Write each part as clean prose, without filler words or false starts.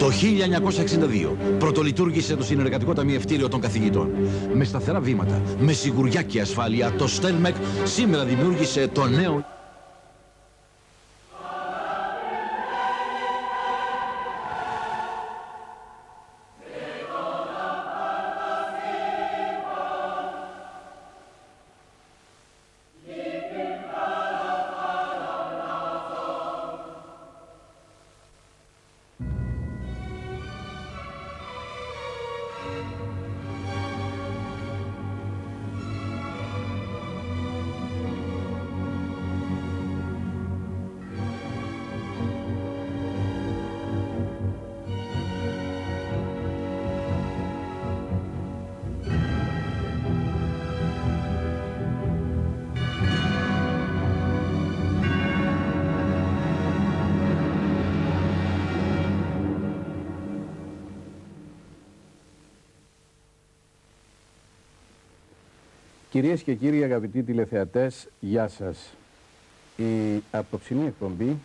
Το 1962 πρωτολειτουργήσε το Συνεργατικό Ταμιευτήριο των Καθηγητών. Με σταθερά βήματα, με σιγουριά και ασφάλεια, το ΣΤΕΛΜΕΚ σήμερα δημιούργησε το νέο... Κυρίες και κύριοι αγαπητοί τηλεθεατές, γεια σας. Η απόψινή εκπομπή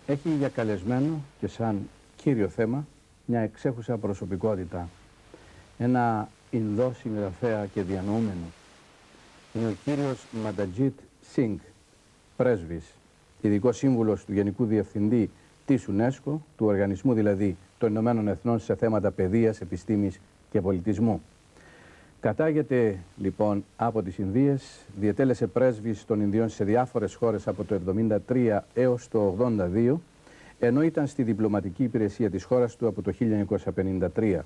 έχει για καλεσμένο και σαν κύριο θέμα μια εξέχουσα προσωπικότητα. Ένα Ινδό συγγραφέα και διανοούμενο. Είναι ο κύριος Μαντατζίτ Σινγκ, πρέσβης, ειδικός σύμβουλος του Γενικού Διευθυντή της UNESCO, του οργανισμού δηλαδή των Ηνωμένων Εθνών σε θέματα παιδείας, επιστήμης και πολιτισμού. Κατάγεται λοιπόν από τις Ινδίες, διετέλεσε πρέσβης των Ινδιών σε διάφορες χώρες από το 1973 έως το 1982, ενώ ήταν στη διπλωματική υπηρεσία της χώρας του από το 1953.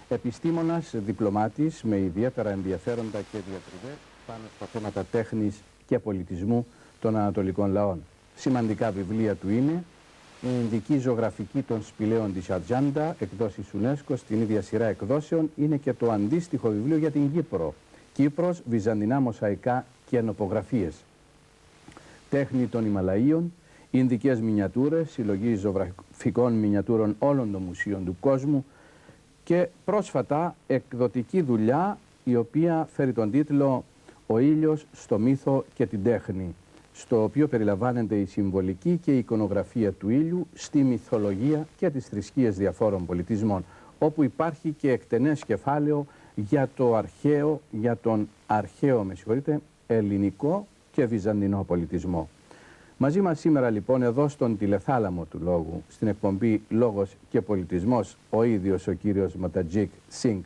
Επιστήμονας, διπλωμάτης με ιδιαίτερα ενδιαφέροντα και διατριβές πάνω στα θέματα τέχνης και πολιτισμού των ανατολικών λαών. Σημαντικά βιβλία του είναι η Ινδική Ζωγραφική των Σπηλαίων της Ατζάντα, εκδόσεις UNESCO, στην ίδια σειρά εκδόσεων είναι και το αντίστοιχο βιβλίο για την Κύπρο. Κύπρος, βυζαντινά μοσαϊκά και ενοπογραφίες. Τέχνη των Ιμαλαίων, Ινδικές μινιατούρες, συλλογή ζωγραφικών μινιατούρων όλων των μουσείων του κόσμου και πρόσφατα εκδοτική δουλειά η οποία φέρει τον τίτλο «Ο ήλιος στο μύθο και την τέχνη», στο οποίο περιλαμβάνεται η συμβολική και η εικονογραφία του ήλιου στη μυθολογία και τις θρησκείες διαφόρων πολιτισμών, όπου υπάρχει και εκτενές κεφάλαιο για το αρχαίο, για τον αρχαίο, ελληνικό και βυζαντινό πολιτισμό. Μαζί μας σήμερα λοιπόν εδώ στον τηλεθάλαμο του λόγου, στην εκπομπή «Λόγος και Πολιτισμός», ο ίδιος ο κύριος Μαντατζίτ Σινγκ.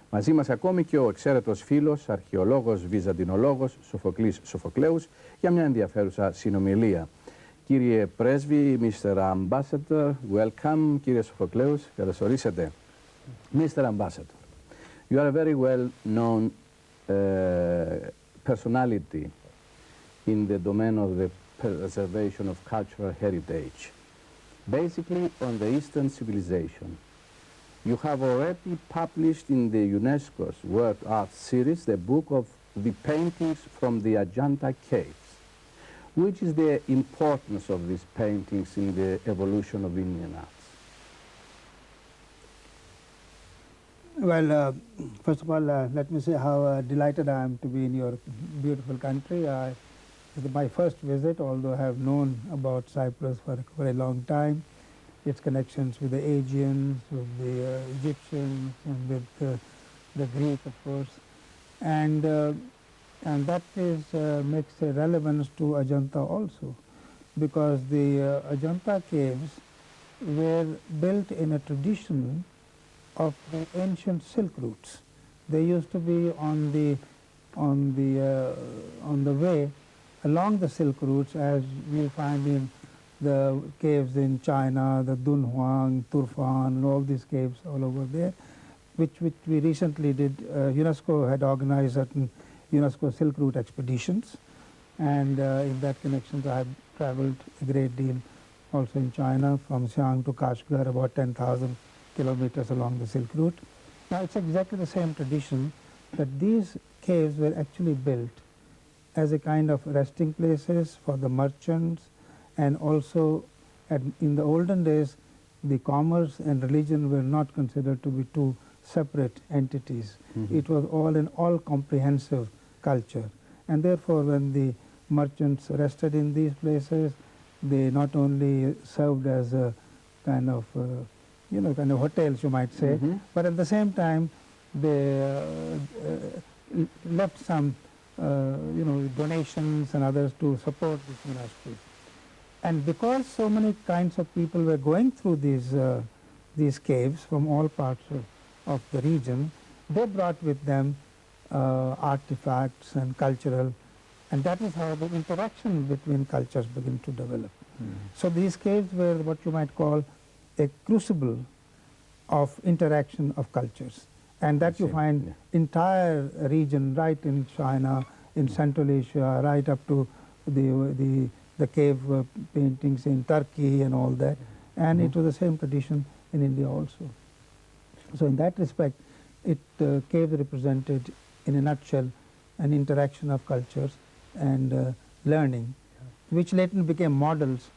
Μαζί μας ακόμη και ο εξαίρετος φίλος, αρχαιολόγος, βυζαντινολόγος, Σοφοκλής Σοφοκλέους, για μια ενδιαφέρουσα συνομιλία. Κύριε Πρέσβη, Mr. Ambassador, welcome. Κύριε Σοφοκλέους, καλώς ορίσατε. Mr. Ambassador, you are a very well known personality in the domain of the preservation of cultural heritage, basically on the Eastern civilization. You have already published in the UNESCO's World Art Series the book of the paintings from the Ajanta caves. Which is the importance of these paintings in the evolution of Indian arts? Well, first of all, let me say how delighted I am to be in your beautiful country. This is my first visit, although I have known about Cyprus for a very long time. Its connections with the Aegeans, with the Egyptians, and with the Greek, of course, and that is makes a relevance to Ajanta also, because the Ajanta caves were built in a tradition of the ancient Silk routes. They used to be on the way along the Silk routes, as we find in the caves in China, the Dunhuang, Turfan, and all these caves all over there, which we recently did. UNESCO had organized certain UNESCO Silk Route expeditions, and in that connection I have traveled a great deal also in China, from Xi'an to Kashgar, about 10,000 kilometers along the Silk Route. Now it's exactly the same tradition, that these caves were actually built as a kind of resting places for the merchants, and also in the olden days the commerce and religion were not considered to be two separate entities. Mm-hmm. It was all an all-comprehensive culture, and therefore when the merchants rested in these places, they not only served as kind of, kind of hotels, you might say. But at the same time, they left some, donations and others to support this monastery. And because so many kinds of people were going through these caves from all parts of the region, they brought with them artifacts and cultural, and that is how the interaction between cultures began to develop. So these caves were what you might call a crucible of interaction of cultures, and that you find entire region, right in China, in Central Asia, right up to the cave paintings in Turkey and all that, and it was the same tradition in India also. So in that respect, caves represented, in a nutshell, an interaction of cultures and learning, which later became models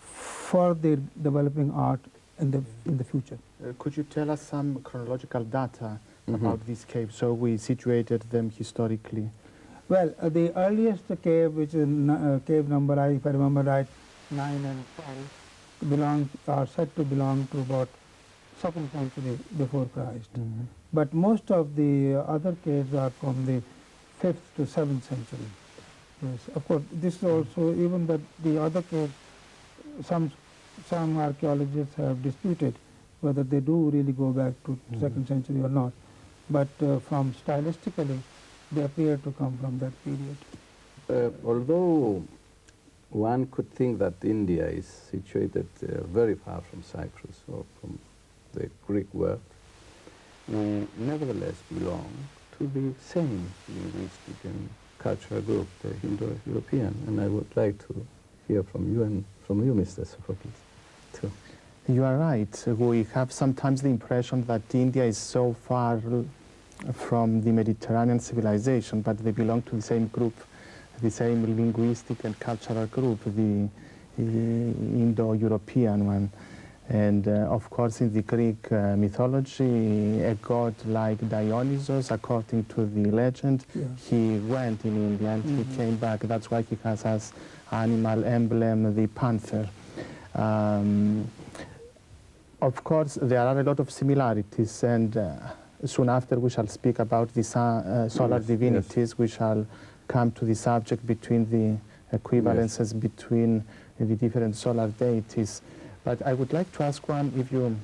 for the developing art in the future. Could you tell us some chronological data about these caves, so we situated them historically? Well, the earliest cave, which is cave number, if I remember right, 9 and 12, are said to belong to about 2nd century before Christ. But most of the other caves are from the 5th to 7th century. Yes, of course, this is also, even the other caves, some archaeologists have disputed whether they do really go back to 2nd century or not. But from stylistically, they appear to come from that period. Although one could think that India is situated very far from Cyprus or from the Greek world, we nevertheless belong to the same linguistic and cultural group, the Indo-European, and I would like to hear from you and from you, Mr. Sophocles, too. You are right. We have sometimes the impression that India is so far from the Mediterranean civilization, but they belong to the same group, the same linguistic and cultural group, the Indo-European one. And of course, in the Greek mythology, a god like Dionysus, according to the legend, he went in India and he came back. That's why he has as animal emblem the panther. Of course, there are a lot of similarities, and soon after we shall speak about the solar divinities. We shall come to the subject between the equivalences between the different solar deities. But I would like to ask one, if you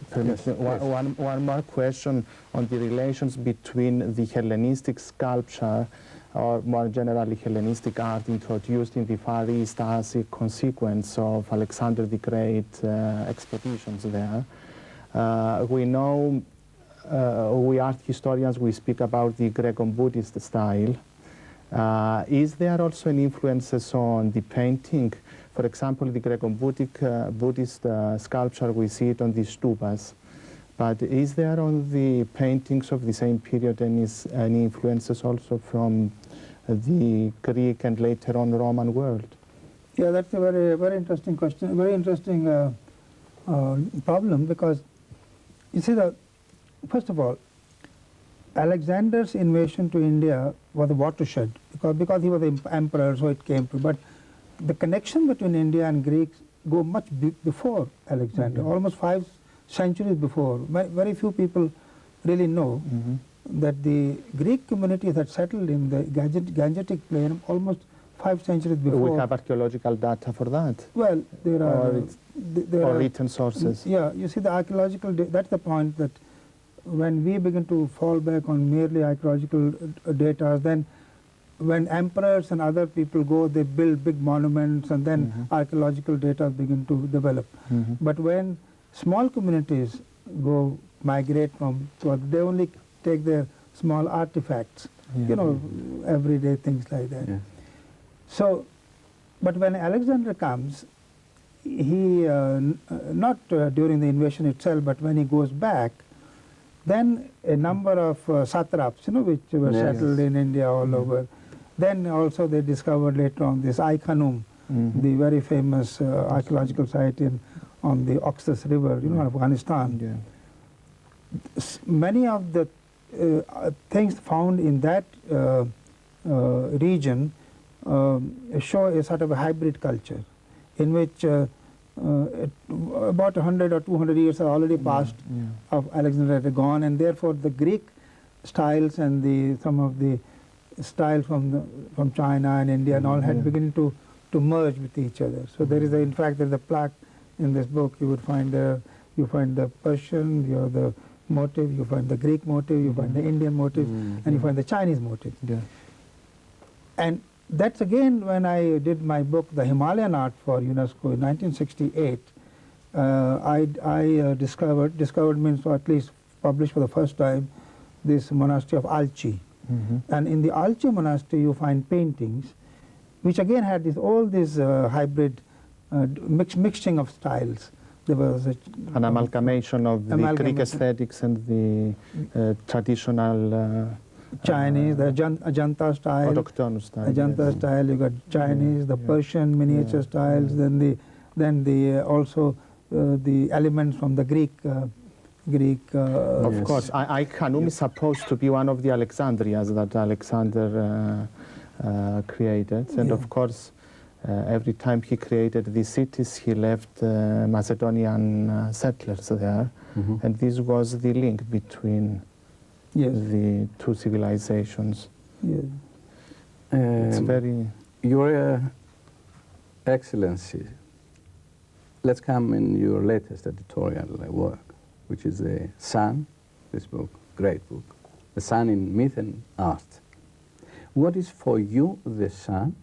permit me, one more question on the relations between the Hellenistic sculpture, or more generally Hellenistic art, introduced in the Far East as a consequence of Alexander the Great expeditions there. We know, we art historians, we speak about the Greco-Buddhist style. Is there also an influence on the painting? For example, the Greco-Buddhist sculpture, we see it on the stupas. But is there on the paintings of the same period any influences also from the Greek and later on Roman world? Yeah, that's a very, very interesting question, very interesting problem, because you see, first of all, Alexander's invasion to India was a watershed, because he was the emperor, so it came to. But the connection between India and Greeks go much before Alexander, almost 5 centuries before. Very few people really know that the Greek communities had settled in the Gangetic plain almost 5 centuries before. We have archaeological data for that? Well, there are... Or written sources? Yeah, you see, the archaeological... that's the point, that when we begin to fall back on merely archaeological data, then when emperors and other people go, they build big monuments, and then archaeological data begin to develop. But when small communities migrate from, they only take their small artifacts, everyday things like that. So, but when Alexander comes, he, not during the invasion itself, but when he goes back, then a number of satraps, which were settled in India all over. Then also they discovered later on this Ai-Khanum, the very famous archaeological site on the Oxus River, Afghanistan. Many of the things found in that region show a sort of a hybrid culture, in which about 100 or 200 years have already passed of Alexander had gone, and therefore the Greek styles and some of the styles from China and India and all had begun to merge with each other. So there is in fact there's a plaque in this book. You would find you find the Persian, you have the motive, you find the Greek motive, you find the Indian motive, and you find the Chinese motive. Yeah. And that's again when I did my book, The Himalayan Art for UNESCO in 1968. I discovered means, or at least published for the first time, this monastery of Alchi. And in the Alchi monastery you find paintings which again had all these hybrid mixing of styles. There was an amalgamation of the Greek aesthetics and the traditional Chinese, the Ajanta style, Ajanta style. You got Chinese, the Persian miniature styles, then the also the elements from the Greek. Of course, Khanum is supposed to be one of the Alexandrias that Alexander created, and of course, every time he created these cities, he left Macedonian settlers there, and this was the link between the two civilizations. It's very... Your Excellency, let's come in your latest editorial work, which is The Sun, this book, great book, The Sun in Myth and Art. What is for you the sun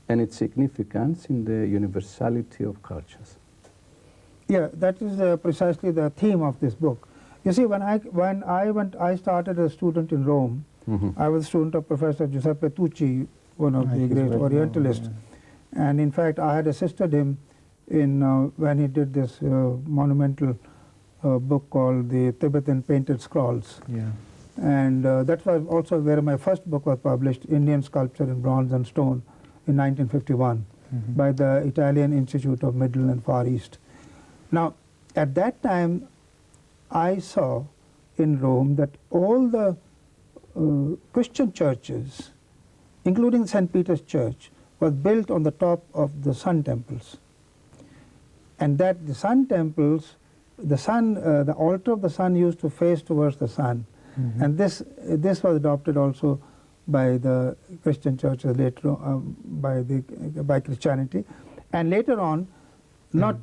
and its significance in the universality of cultures? Yeah, that is precisely the theme of this book. You see, when I started as a student in Rome. I was a student of Professor Giuseppe Tucci, one of the great Orientalists. And in fact, I had assisted him in when he did this monumental book called The Tibetan Painted Scrolls. And that was also where my first book was published, Indian Sculpture in Bronze and Stone, in 1951, by the Italian Institute of Middle and Far East. Now, at that time, I saw in Rome that all the Christian churches, including St. Peter's Church, was built on the top of the sun temples. And that the sun temples, the altar of the sun used to face towards the sun. And this was adopted also by the Christian churches later on, by Christianity. And later on, not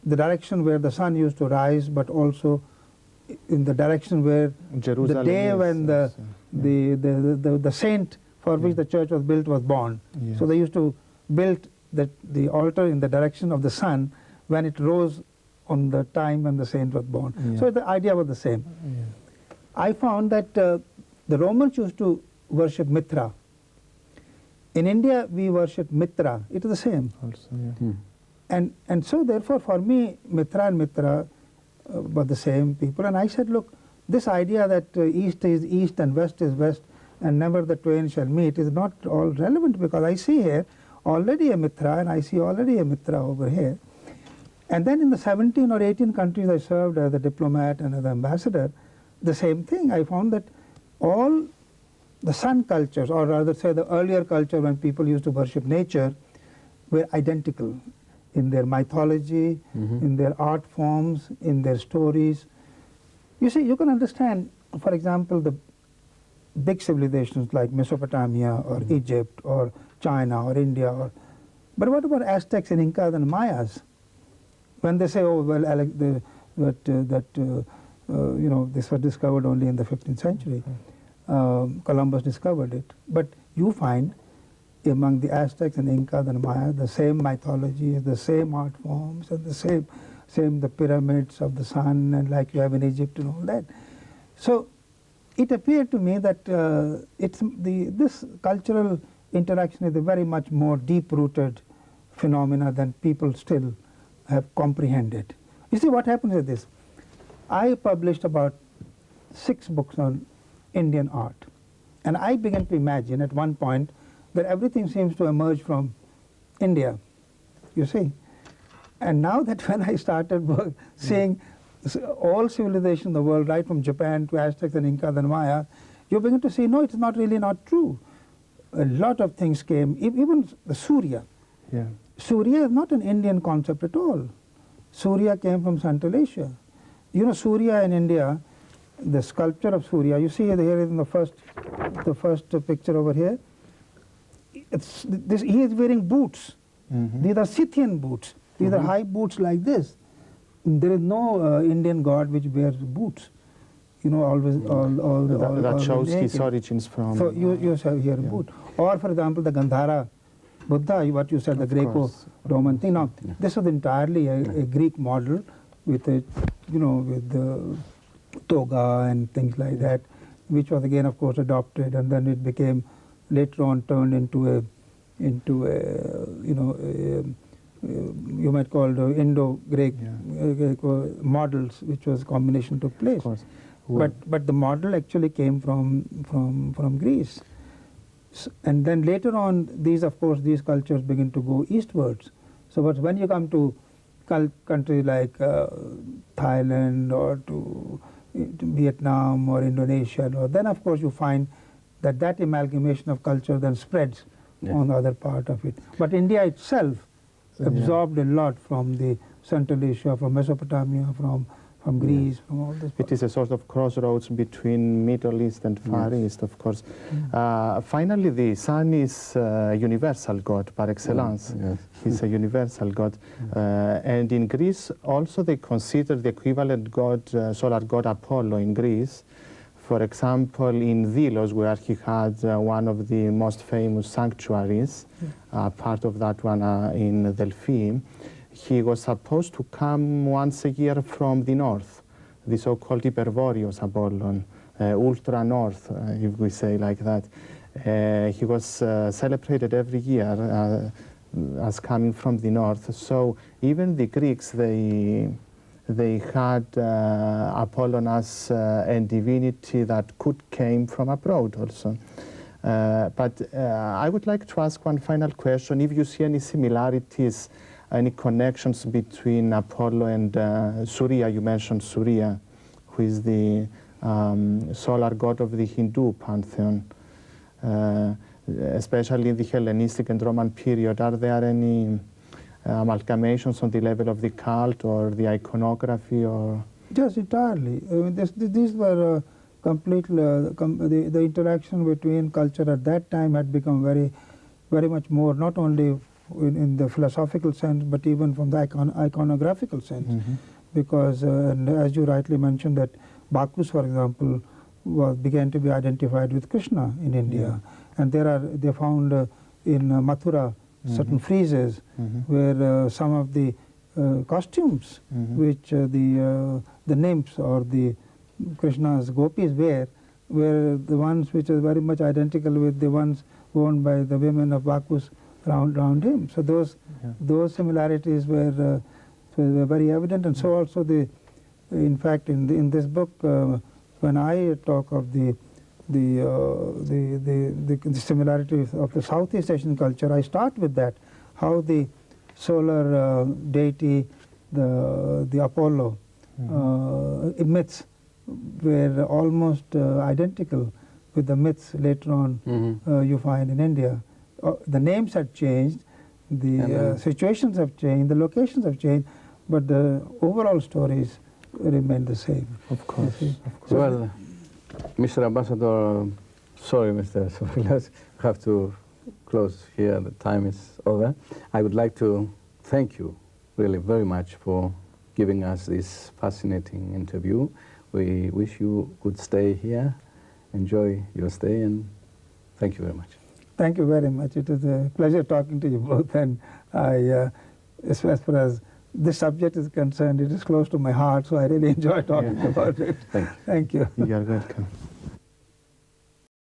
the direction where the sun used to rise, but also in the direction where Jerusalem the day when the saint for which the church was built was born. So they used to build the altar in the direction of the sun when it rose on the time when the saint was born. So the idea was the same. I found that the Romans used to worship Mitra. In India, we worship Mitra. It is the same. Also, and so therefore, for me, Mitra and Mitra were the same people. And I said, look, this idea that East is East and West is West and never the twain shall meet is not all relevant, because I see here already a Mitra and I see already a Mitra over here. And then in the 17 or 18 countries I served as a diplomat and as an ambassador, the same thing. I found that all the sun cultures, or rather say the earlier culture when people used to worship nature, were identical in their mythology, in their art forms, in their stories. You see, you can understand, for example, the big civilizations like Mesopotamia or Egypt or China or India. But what about Aztecs and Incas and Mayas? When they say, oh, well, you know, this was discovered only in the 15th century. Columbus discovered it. But you find among the Aztecs and Incas and Maya the same mythology, the same art forms, and the same the pyramids of the sun, and like you have in Egypt and all that. So it appeared to me that this cultural interaction is a very much more deep-rooted phenomena than people still have comprehended. You see, what happens is this. I published about 6 books on Indian art, and I began to imagine at one point that everything seems to emerge from India, you see. And now that when I started seeing all civilization in the world, right from Japan to Aztecs and Incas and Maya, you begin to see, no, it's not really not true. A lot of things came, even the Surya. Surya is not an Indian concept at all. Surya came from Central Asia. You know, Surya in India, the sculpture of Surya, you see here in the first picture over here, he is wearing boots. These are Scythian boots. These are high boots like this. There is no Indian god which wears boots. You know, always that shows his origins from. So you have here boot. Or for example, the Gandhara Buddha, what you said, the Greco-Roman thing. Now, this was entirely a Greek model with a, you know, with the toga and things like that, which was again, of course, adopted, and then it became later on turned into a you know, you might call the Indo-Greek models, which was combination took place. But the model actually came from Greece. And then later on, these cultures begin to go eastwards. So but when you come to countries like Thailand or to Vietnam or Indonesia, then of course you find that amalgamation of culture then spreads on the other part of it. But India itself absorbed a lot from the Central Asia, from Mesopotamia, from Greece, from all this. It is a sort of crossroads between Middle East and Far East, of course. Finally, the sun is a universal god par excellence. He's a universal god. And in Greece, also they consider the equivalent god, solar god Apollo in Greece. For example, in Delos, where he had one of the most famous sanctuaries, part of that one in Delphi, he was supposed to come once a year from the north, the so-called Hyperboreos Apollon, ultra north, if we say like that. He was celebrated every year as coming from the north. So even the Greeks, they had Apollon as a divinity that came from abroad also. But I would like to ask one final question. If you see any similarities, any connections between Apollo and Surya. You mentioned Surya, who is the solar god of the Hindu pantheon. Especially in the Hellenistic and Roman period, are there any amalgamations on the level of the cult or the iconography? Or yes, entirely. I mean, these were completely the interaction between culture at that time had become very much more, not only in the philosophical sense, but even from the iconographical sense. Because, and as you rightly mentioned, that Bacchus, for example, began to be identified with Krishna in India, and they found in Mathura certain friezes where some of the costumes which the nymphs or the Krishna's gopis wear were the ones which are very much identical with the ones worn by the women of Bacchus around him. So those similarities were very evident, and so also in fact in this book when I talk of the similarities of the Southeast Asian culture, I start with that, how the solar deity, the Apollo myths were almost identical with the myths later on you find in India. The names have changed, the situations have changed, the locations have changed, but the overall stories remain the same. Of course. Well, Mr. Ambassador, sorry, Mr. Sophocles, we have to close here. The time is over. I would like to thank you really very much for giving us this fascinating interview. We wish you good stay here. Enjoy your stay, and thank you very much. Thank you very much. It was a pleasure talking to you both, and as far as this subject is concerned, it is close to my heart, so I really enjoy talking about it. Thank you. Thank you. You are welcome.